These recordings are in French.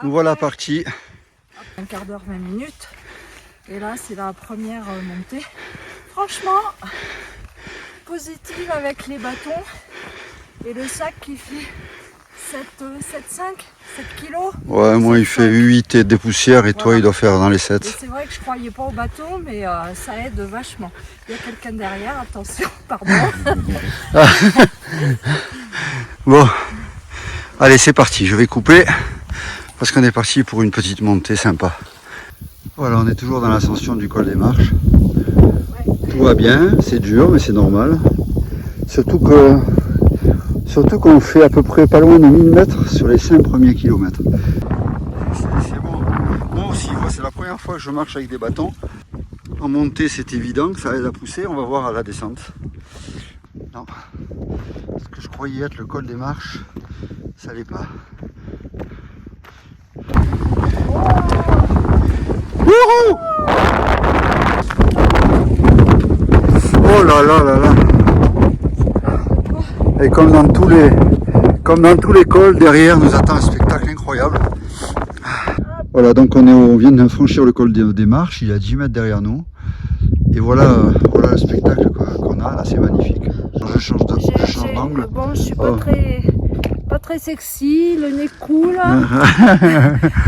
Nous voilà partis. Un quart d'heure, 20 minutes. Et là, c'est la première montée. Franchement, positive avec les bâtons et le sac qui fait 7 kilos. Ouais, moi il fait 8 et des poussières et toi il doit faire dans les 7. Et c'est vrai que je croyais pas au bâton, mais ça aide vachement. Il y a quelqu'un derrière, attention, pardon. Bon, allez c'est parti, je vais couper parce qu'on est parti pour une petite montée sympa. Voilà, on est toujours dans l'ascension du col des Marches. Tout va bien, c'est dur mais c'est normal. Surtout qu'on fait à peu près pas loin de 1000 mètres sur les 5 premiers kilomètres. C'est bon. Moi aussi, c'est la première fois que je marche avec des bâtons. En montée, c'est évident que ça aide à pousser. On va voir à la descente. Non. Ce que je croyais être le col des Marches, ça l'est pas. Wouhou! Oh là là là là! Et comme dans tous les cols, derrière nous attend un spectacle incroyable. Voilà, donc on vient de franchir le col des Marches, il est à 10 mètres derrière nous. Et voilà le spectacle qu'on a, là c'est magnifique. Je change d'angle. Bon, je suis pas très sexy, le nez coule.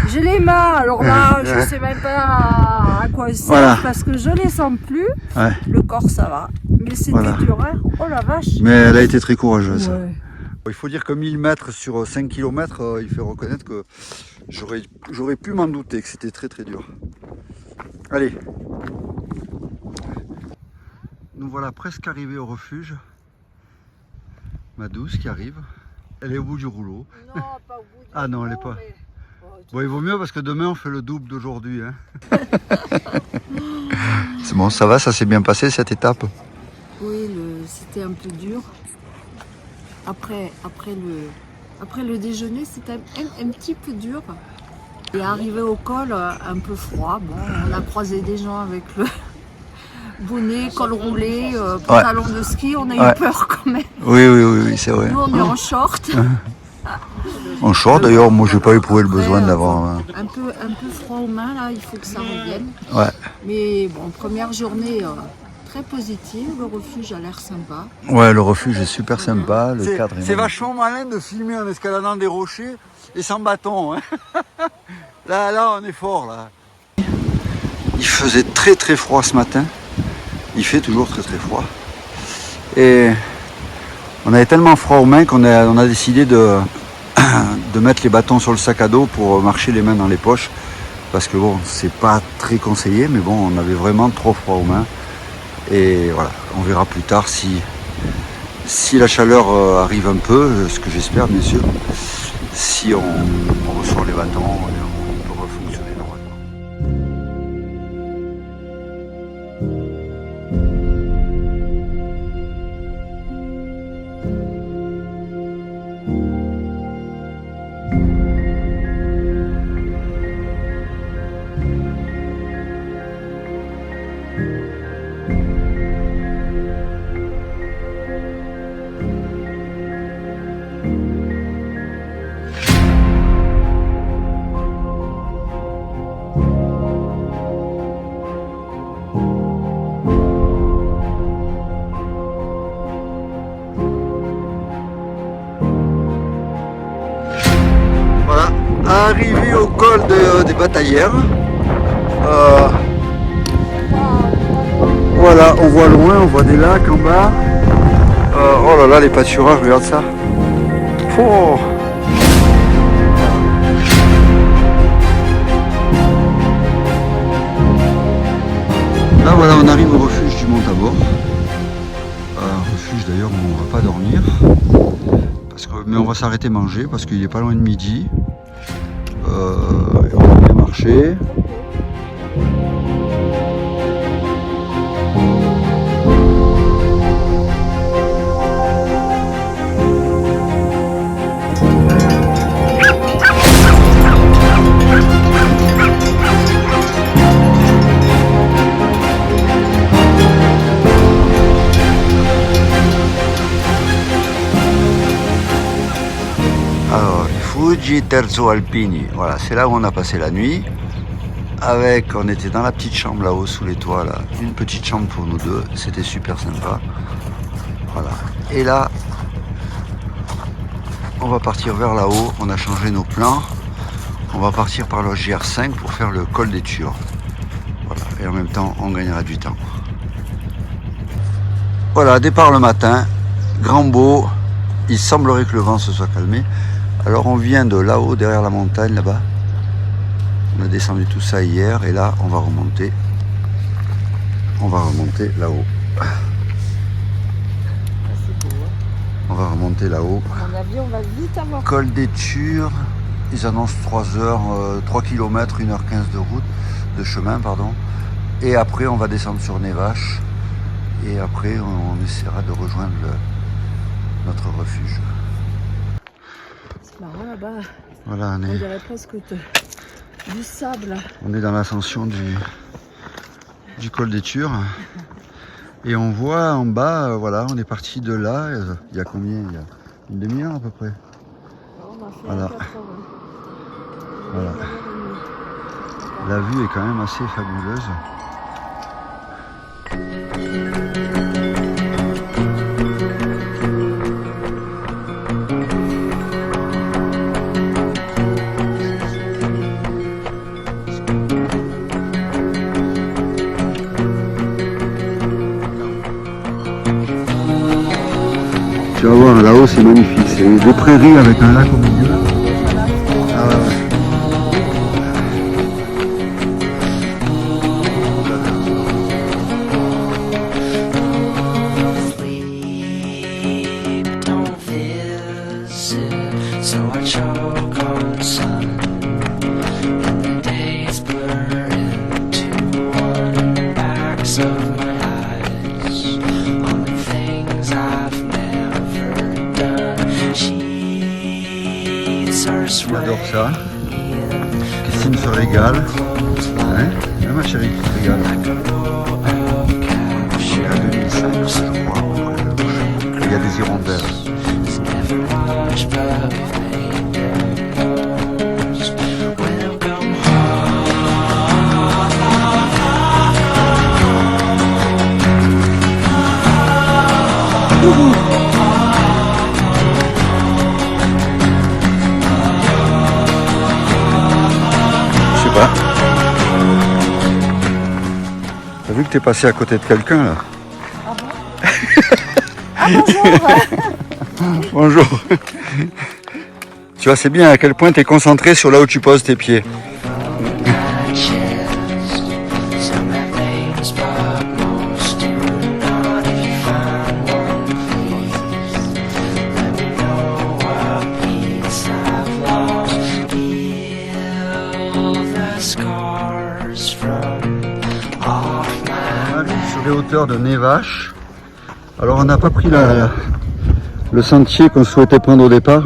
J'ai les mains, alors là je sais même pas à quoi c'est parce que je les sens plus. Ouais. Le corps ça va, mais c'était dur, hein. Oh la vache. Mais elle a été très courageuse. Ouais. Il faut dire que 1000 mètres sur 5 km, il fait reconnaître que j'aurais pu m'en douter que c'était très très dur. Allez. Nous voilà presque arrivés au refuge. Ma douce qui arrive. Elle est au bout du rouleau. Non, pas au bout du Ah non, elle n'est pas. Mais... Bon, il vaut mieux parce que demain on fait le double d'aujourd'hui. Hein. C'est bon, ça va, ça s'est bien passé cette étape? Oui, c'était un peu dur. Après le déjeuner, c'était un petit peu dur. Et arrivé au col, un peu froid. Bon, on a croisé des gens avec le bonnet, col roulé, pantalon de ski. On a eu peur quand même. Oui, c'est vrai. Nous, on est en short. En short, d'ailleurs, moi, j'ai pas éprouvé le besoin d'avoir... Un peu froid aux mains, là. Il faut que ça revienne. Ouais. Mais bon, première journée... très positive, le refuge a l'air sympa. Ouais, le refuge est super sympa, le cadre est... C'est vachement malin de filmer en escaladant des rochers et sans bâton. Hein. Là, on est fort, là. Il faisait très très froid ce matin. Il fait toujours très très froid. Et on avait tellement froid aux mains qu'on a décidé de mettre les bâtons sur le sac à dos pour marcher les mains dans les poches. Parce que bon, c'est pas très conseillé, mais bon, on avait vraiment trop froid aux mains. Et voilà, on verra plus tard si la chaleur arrive un peu, ce que j'espère bien sûr, si on ressort les bâtons et on peut refonctionner normalement. Arrivé au col des Bataillères. Voilà, on voit loin, on voit des lacs en bas. Oh là là, les pâturages, regarde ça. Oh. Là voilà, on arrive au refuge du Mont-Tabor. Refuge d'ailleurs où on va pas dormir. Mais on va s'arrêter manger parce qu'il est pas loin de midi. Et on va bien marcher. Viaggi Terzo Alpini. Voilà, c'est là où on a passé la nuit. On était dans la petite chambre là-haut sous les toits, là. Une petite chambre pour nous deux, c'était super sympa. Voilà. Et là, on va partir vers là-haut, on a changé nos plans. On va partir par le GR5 pour faire le col des Tures. Voilà. Et en même temps, on gagnera du temps. Voilà, départ le matin, grand beau. Il semblerait que le vent se soit calmé. Alors on vient de là-haut, derrière la montagne, là-bas. On a descendu tout ça hier et là, on va remonter. On va remonter là-haut. On va remonter là-haut. À mon avis, on va vite avoir. Col des Tures. Ils annoncent 3 heures, 3 km, 1h15 de route, de chemin, pardon. Et après, on va descendre sur Nevache. Et après, on essaiera de rejoindre notre refuge. C'est marrant là-bas. Voilà, On dirait presque du sable. on est dans l'ascension du col des Tures. Et on voit en bas, voilà, on est parti de là. Il y a combien? Il y a une demi-heure à peu près. On a fait Voilà. 4 heures. Voilà. La vue est quand même assez fabuleuse. Tu vas voir, là-haut c'est magnifique, c'est des prairies avec un lac au milieu. Ah ouais, ouais. J'adore ça. Christine se régale. Hein, ma chérie qui se régale. On est à 2005, je crois. Il y a des hirondelles. T'as vu que t'es passé à côté de quelqu'un là? Ah bon? Bonjour. Bonjour. Tu vois, c'est bien à quel point tu es concentré sur là où tu poses tes pieds. Sur les hauteurs de Nevache. Alors on n'a pas pris le sentier qu'on souhaitait prendre au départ.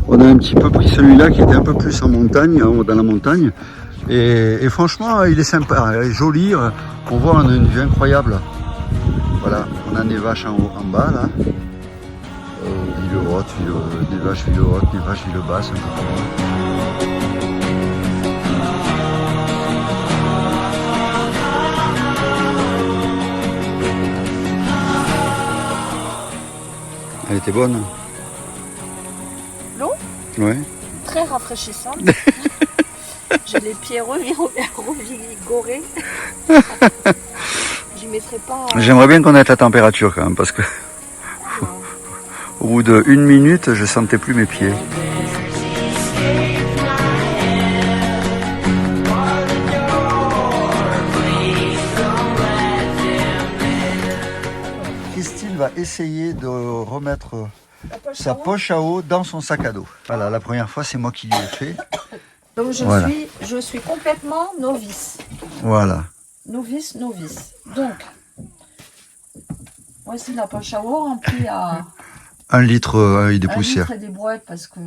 On a un petit peu pris celui-là qui était un peu plus en montagne, dans la montagne. Et franchement, il est sympa, il est joli. On voit, on a une vue incroyable. Voilà, on a Nevache en haut, en bas là. Ville-Haute, Nevache, Ville-Haute, Nevache, Ville-Basse, un peu plus loin. Elle était bonne. L'eau? Ouais. Très rafraîchissante. J'ai les pieds revigorés. J'y mettrai pas. J'aimerais bien connaître la température quand même parce que au bout de 1 minute, je sentais plus mes pieds. Christine va essayer de remettre sa poche à eau dans son sac à dos. Voilà, la première fois, c'est moi qui l'ai fait. Donc je suis complètement novice. Voilà. Novice. Donc, voici la poche à eau remplie à 1 litre et des poussières. 1 litre et des brouettes parce que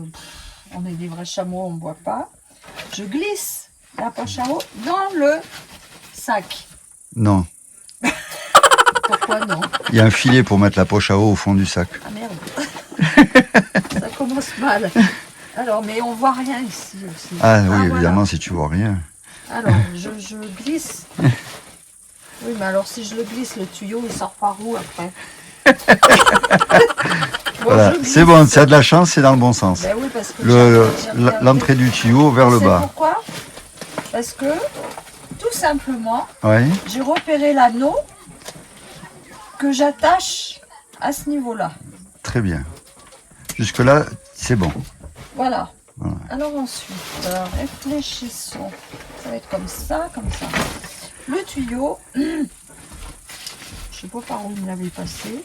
on est des vrais chameaux, on ne boit pas. Je glisse la poche à eau dans le sac. Non. Pourquoi non? Il y a un filet pour mettre la poche à eau au fond du sac. Ah merde. Ça commence mal. Alors, mais on voit rien ici aussi. Ah oui, évidemment, voilà. Si tu vois rien. Alors, je glisse. Oui, mais alors si je le glisse, le tuyau, il sort par où après? Bon, voilà, c'est bon, ça a de la chance, c'est dans le bon sens. Ben oui, parce que l'entrée du tuyau vers le bas. Pourquoi? Parce que, tout simplement, oui. J'ai repéré l'anneau que j'attache à ce niveau-là. Très bien. Jusque-là, c'est bon. Voilà. Alors ensuite, réfléchissons. Ça va être comme ça, comme ça. Le tuyau, je ne sais pas par où il l'avait passé.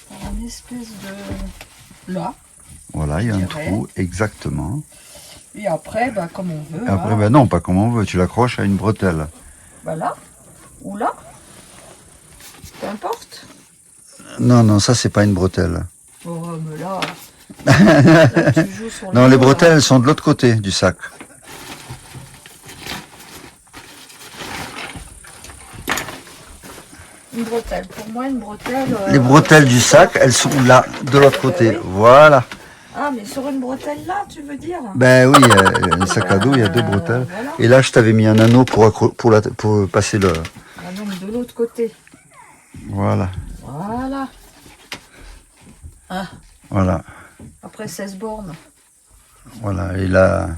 Par une espèce de... Là. Voilà, il y a un trou, exactement. Et après, bah, comme on veut. Après, bah, non, pas comme on veut. Tu l'accroches à une bretelle. Voilà. Ou là. Peu importe. Non, non, ça, c'est pas une bretelle. Oh, mais là... là tu joues sur non, les bretelles, elles sont de l'autre côté du sac. Une bretelle. Pour moi, une bretelle... Les bretelles du sac, elles sont là, de l'autre côté. Oui. Voilà. Ah, mais sur une bretelle là, tu veux dire? Ben oui, le sac à dos, il y a deux bretelles. Voilà. Et là, je t'avais mis un anneau pour passer le... Ah non, mais de l'autre côté. Voilà. Voilà. Ah. Voilà. Après 16 bornes. Voilà, et là...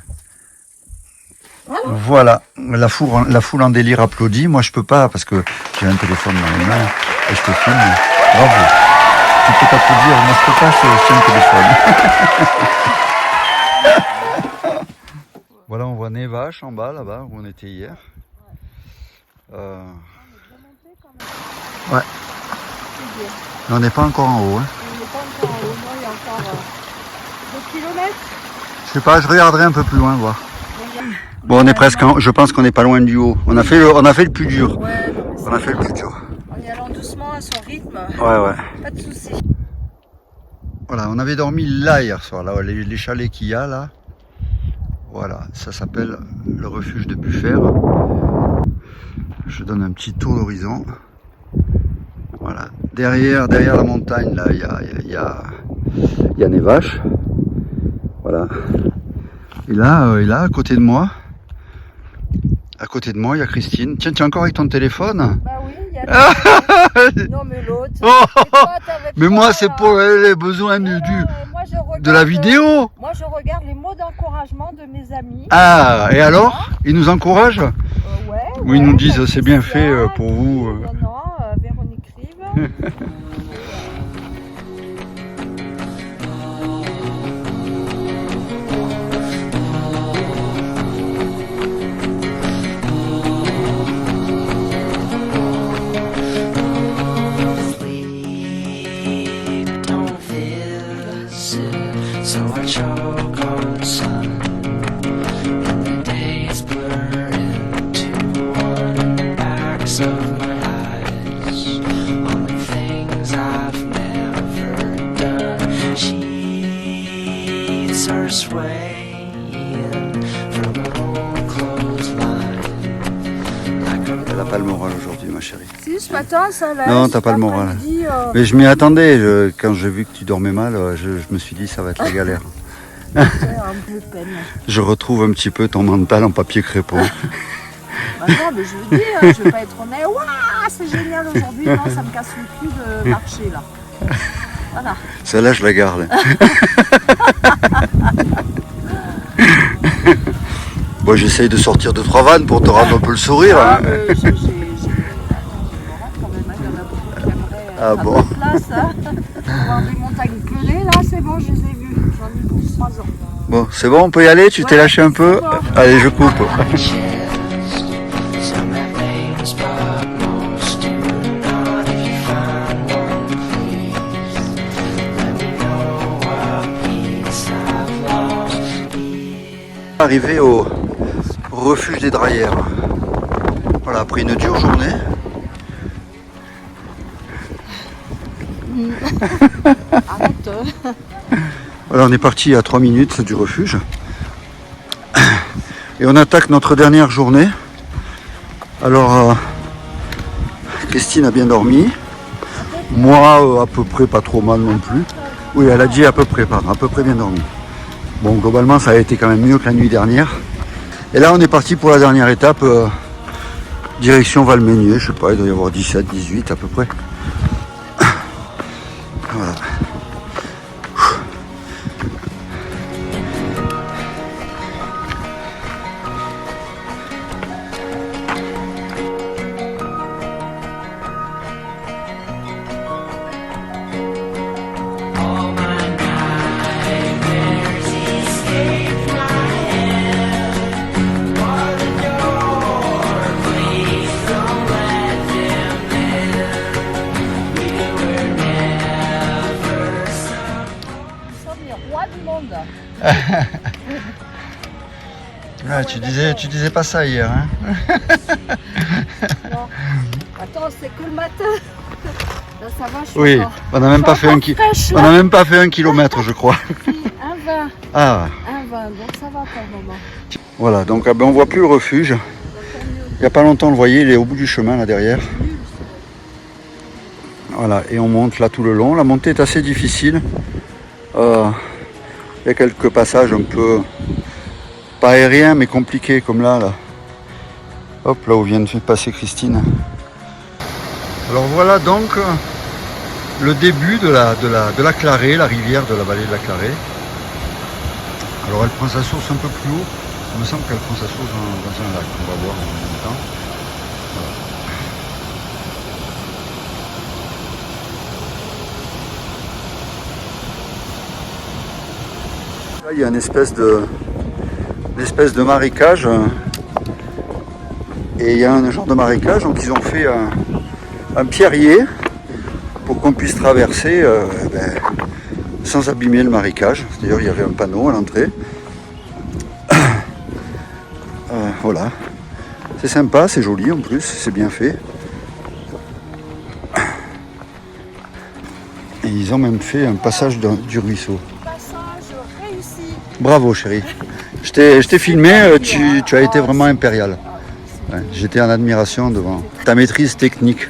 Voilà. La foule en délire applaudit. Moi, je peux pas parce que j'ai un téléphone dans les mains et je te filme. Bravo. Tu peux t'applaudir. Moi, je peux pas, je tiens le téléphone. Voilà, on voit Nevache en bas, là-bas, où on était hier. Ouais. Mais on n'est pas encore en haut. Hein. On n'est pas encore en haut. Moi, il y a encore 2 kilomètres. Je sais pas, je regarderai un peu plus loin, voir. Bon, on est presque, je pense qu'on n'est pas loin du haut. On a fait le plus dur. Ouais, on a fait le plus dur. En y allant doucement à son rythme. Ouais. Pas de soucis. Voilà, on avait dormi là hier soir, là, les chalets qu'il y a là. Voilà, ça s'appelle le refuge de Buffère. Je donne un petit tour d'horizon. Voilà, derrière la montagne, là, il y a Nevache. Voilà. Et là, à côté de moi, il y a Christine. Tiens, tu es encore avec ton téléphone? Bah oui, il y a non, mais l'autre. Mais moi, c'est pour les besoins de la vidéo. Moi, je regarde les mots d'encouragement de mes amis. Ah, et alors? Ils nous encouragent? Ouais. Ou ils nous disent, c'est bien fait pour vous. Non, Véronique Rive. Elle n'a pas le moral aujourd'hui, ma chérie. Si, ce matin, ça allait. Non, t'as pas le moral. Mais je m'y attendais. Quand j'ai vu que tu dormais mal, je me suis dit ça va être la galère. Un peu peine. Je retrouve un petit peu ton mental en papier crépon. Bah non, mais je veux dire, je vais pas être honnête. Waouh, c'est génial aujourd'hui. Non, ça me casse le cul de marcher là. Voilà. Celle-là, je la garde. Bon, j'essaye de sortir 2-3 vannes pour te rendre un peu le sourire. Ah, j'ai quand même, il y en a beaucoup qui aimeraient bon. place. Voir des montagnes pelées, là, c'est bon, je les ai vues. J'en ai pour 3 ans. Bon, c'est bon, on peut y aller? Tu t'es lâché un peu? Bon. Allez, je coupe. Arrivé au refuge des Draillères. Voilà, après une dure journée. Arrête. Voilà, on est parti à 3 minutes du refuge. Et on attaque notre dernière journée. Alors, Christine a bien dormi. Moi, à peu près pas trop mal non plus. Oui, elle a dit à peu près, pardon, à peu près bien dormi. Bon, globalement, ça a été quand même mieux que la nuit dernière. Et là, on est parti pour la dernière étape, direction Valménier. Je sais pas, il doit y avoir 17, 18 à peu près. Voilà. Ah, tu disais pas ça hier, hein? Non. Attends, c'est que le matin. Là, ça va, je suis Oui, encore, on n'a même pas fait un kilomètre, je crois. 1,20. Ah, 1,20, donc ça va pour le moment. voilà, donc on voit plus le refuge. Il n'y a pas longtemps, on le voyait, il est au bout du chemin là derrière. Voilà, et on monte là tout le long. La montée est assez difficile. Il y a quelques passages un peu, pas aériens, mais compliqués, comme là. Hop, là où vient de passer Christine. Alors voilà donc le début de la Clarée, la rivière de la vallée de la Clarée. Alors elle prend sa source un peu plus haut. Il me semble qu'elle prend sa source dans un lac. On va voir en même temps. Là, il y a une espèce de marécage. Et il y a un genre de marécage, donc ils ont fait un pierrier pour qu'on puisse traverser sans abîmer le marécage. D'ailleurs, il y avait un panneau à l'entrée. Voilà. C'est sympa, c'est joli en plus, c'est bien fait. Et ils ont même fait un passage du ruisseau. Passage réussi. Bravo chérie. Je t'ai filmé, tu as été vraiment impérial. Ouais, j'étais en admiration devant ta maîtrise technique.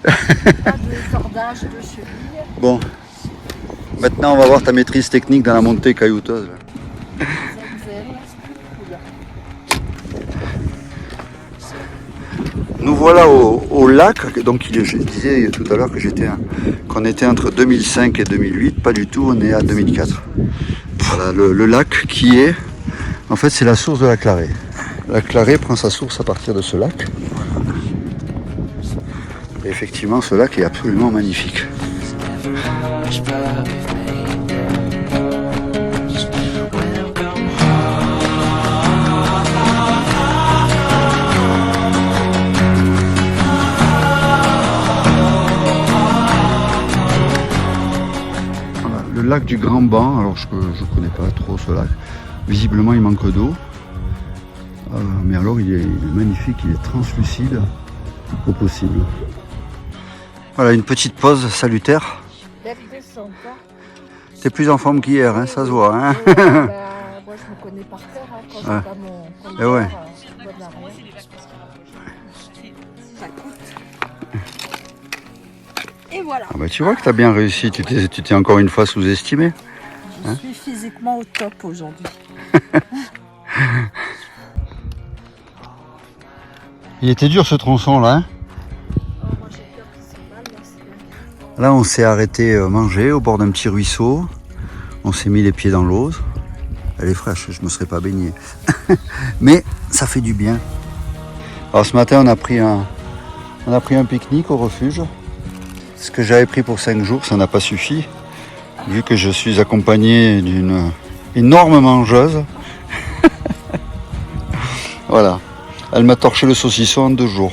Pas de cordage de cheville. Bon, maintenant on va voir ta maîtrise technique dans la montée caillouteuse. Là. Nous voilà au lac. Donc je disais tout à l'heure qu'on était entre 2005 et 2008. Pas du tout, on est à 2004. Voilà le lac qui est, en fait c'est la source de la Clarée. La Clarée prend sa source à partir de ce lac. Et effectivement, ce lac est absolument magnifique. Voilà, le lac du Grand Banc, alors je ne connais pas trop ce lac. Visiblement, il manque d'eau. Mais alors il est magnifique, il est translucide au possible. Voilà une petite pause salutaire. T'es plus en forme qu'hier, hein, ça se voit. Hein. Moi je me connais par terre hein, quand ouais. j'ai pas mon Et ouais. Ça coûte. Et voilà. Ah bah, tu vois que t'as bien réussi, tu t'es encore une fois sous-estimé. Je suis physiquement au top aujourd'hui. Il était dur ce tronçon là. Hein. Là on s'est arrêté manger au bord d'un petit ruisseau. On s'est mis les pieds dans l'eau. Elle est fraîche, je ne me serais pas baigné. Mais ça fait du bien. Alors ce matin on a pris un pique-nique au refuge. Ce que j'avais pris pour 5 jours, ça n'a pas suffi. Vu que je suis accompagné d'une énorme mangeuse. Voilà. Elle m'a torché le saucisson en 2 jours.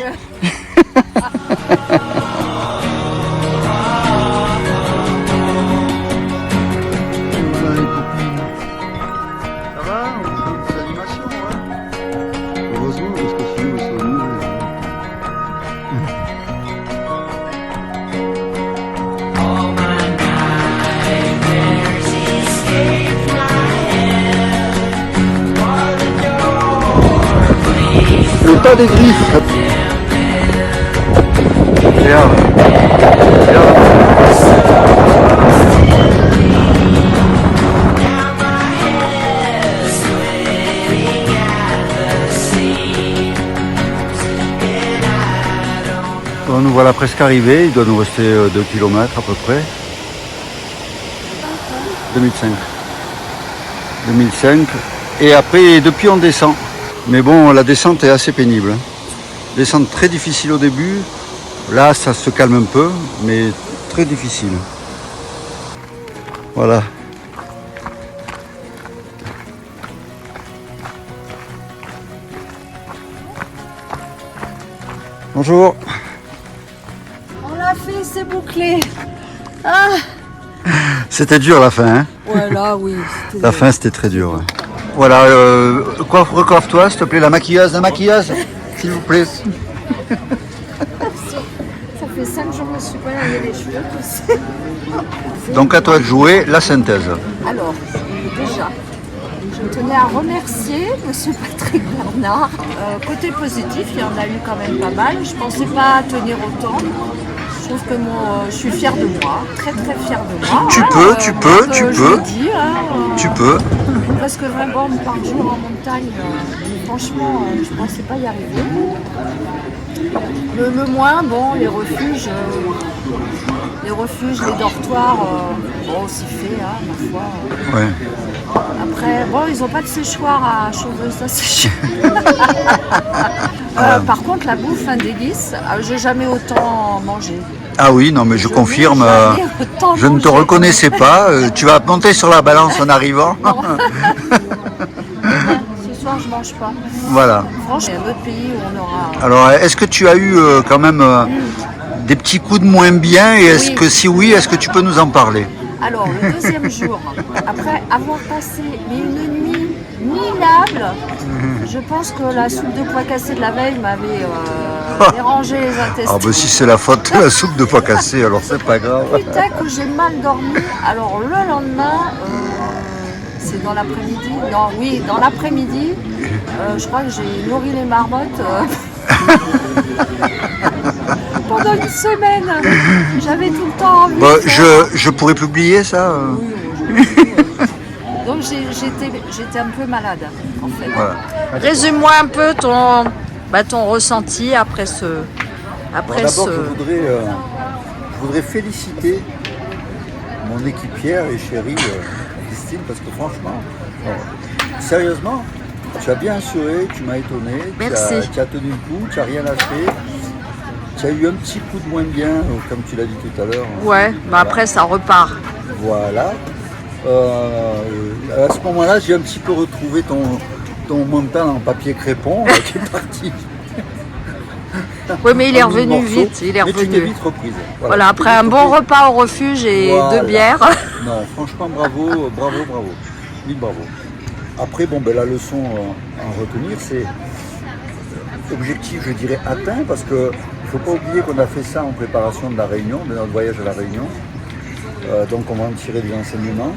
Voilà les copines. Ça va? On fait un peu d'animation, ouais. Heureusement, parce que sinon ils sont nuls. Le tas des griffes. Regarde. Regarde. Bon, nous voilà presque arrivés, il doit nous rester 2 km à peu près. 2005. 2005. Et après, depuis on descend. Mais bon, la descente est assez pénible. Descente très difficile au début. Là, ça se calme un peu, mais très difficile. Voilà. Bonjour. On l'a fait, c'est bouclé. Ah. C'était dur la fin, hein? Ouais, là, oui. La fin, c'était très dur. Ouais. Voilà, recoiffe-toi, s'il te plaît, la maquilleuse, s'il vous plaît. Ça fait 5 jours que je me suis pas lavé les cheveux, tu sais. Donc à toi de jouer la synthèse. Alors, déjà, je tenais à remercier Monsieur Patrick Bernard. Côté positif, il y en a eu quand même pas mal. Je pensais pas tenir autant. Je trouve que je suis fière de moi, très très fière de moi. Tu peux. Je le dis, Tu peux. Presque 20 bornes par jour en montagne. Franchement, je pensais pas y arriver. Le moins, bon, les refuges, les dortoirs, bon, c'est fait, hein, ma foi. Ouais. Après, bon, ils n'ont pas de séchoir à cheveux, ça c'est chiant. Par contre, la bouffe, un délice. J'ai jamais autant mangé. Ah oui, non, mais je confirme, je ne te reconnaissais pas. Tu vas monter sur la balance en arrivant. Ce soir, je mange pas. Voilà. Franchement, il y a un autre pays où on aura... Alors, est-ce que tu as eu quand même des petits coups de moins bien et est-ce que si oui, est-ce que tu peux nous en parler? Alors, le deuxième jour, après avoir passé une nuit minable, je pense que la soupe de pois cassés de la veille m'avait dérangé les intestins. Ah bah si c'est la faute de la soupe de pois cassés, alors c'est pas grave. Putain que j'ai mal dormi. Alors le lendemain, c'est dans l'après-midi. Non, oui, dans l'après-midi, je crois que j'ai nourri les marmottes. Pendant une semaine, j'avais tout le temps envie. Bah, je pourrais publier ça. Oui. Donc j'étais un peu malade en fait. Voilà. Résume-moi un peu ton ressenti après ce. D'abord, je voudrais féliciter mon équipière et chérie Christine parce que franchement, sérieusement, tu as bien assuré, tu m'as étonné. Merci. Tu as tenu le coup, tu n'as rien lâché. Tu as eu un petit coup de moins bien, comme tu l'as dit tout à l'heure. Ouais, voilà. Après ça repart. Voilà. À ce moment-là, j'ai un petit peu retrouvé ton mental en papier crépon qui est parti. Oui, mais il est revenu vite. Mais tu t'es vite reprise. Voilà, après un bon repas au refuge et 2 bières. Non, franchement, bravo. Mille bravo. Après, bon, la leçon à en retenir, c'est objectif, je dirais, atteint, parce qu'il ne faut pas oublier qu'on a fait ça en préparation de la Réunion, de notre voyage à la Réunion. Donc on va en tirer des enseignements.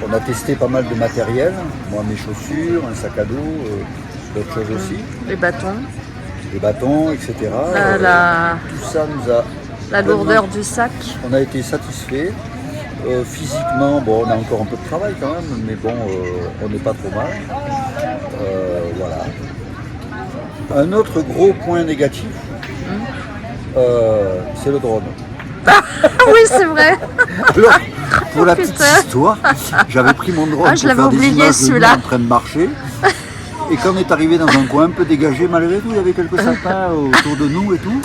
On a testé pas mal de matériel, moi mes chaussures, un sac à dos, d'autres choses aussi. Les bâtons, etc. Tout ça nous a... La lourdeur du sac. On a été satisfaits. Physiquement, bon, on a encore un peu de travail quand même, mais bon, on n'est pas trop mal. Voilà. Un autre gros point négatif, c'est le drone. Oui, c'est vrai. Alors, pour la petite histoire, j'avais pris mon drone pour faire des images de nous en train de marcher. Et quand on est arrivé dans un coin un peu dégagé, malgré tout, il y avait quelques sapins autour de nous et tout.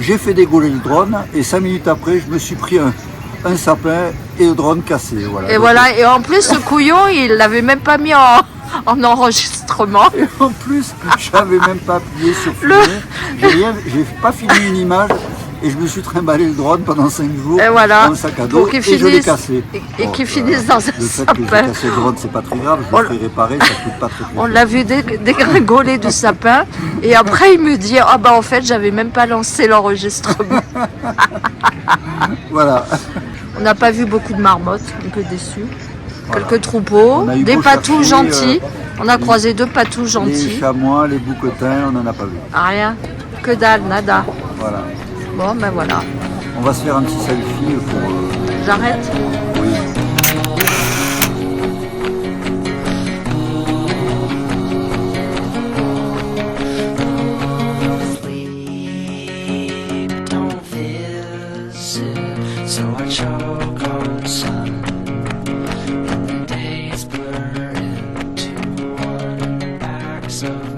J'ai fait dégoler le drone et 5 minutes après, je me suis pris un sapin et le drone cassé. Voilà. Et voilà, et en plus, ce couillon, il l'avait même pas mis en enregistrement. Et en plus, j'avais même pas appuyé sur filmer. J'ai pas filmé une image et je me suis trimballé le drone pendant 5 jours dans le sac à dos et je l'ai cassé. Et qu'il finisse dans un sapin. Le fait que j'ai cassé le drone, c'est pas très grave, je le ferai réparer, ça coûte pas très cher. On l'a vu dégringoler du sapin et après il me dit en fait j'avais même pas lancé l'enregistrement. Voilà. On n'a pas vu beaucoup de marmottes, un peu déçus. Voilà. Quelques troupeaux, des patous gentils. On a croisé 2 patous gentils. Les chamois, les bouquetins, on n'en a pas vu. Rien, que dalle, nada. Voilà. Bon, ben voilà. On va se faire un petit selfie pour... J'arrête ? Oui. choke on sun, and the days blur into one. Backs of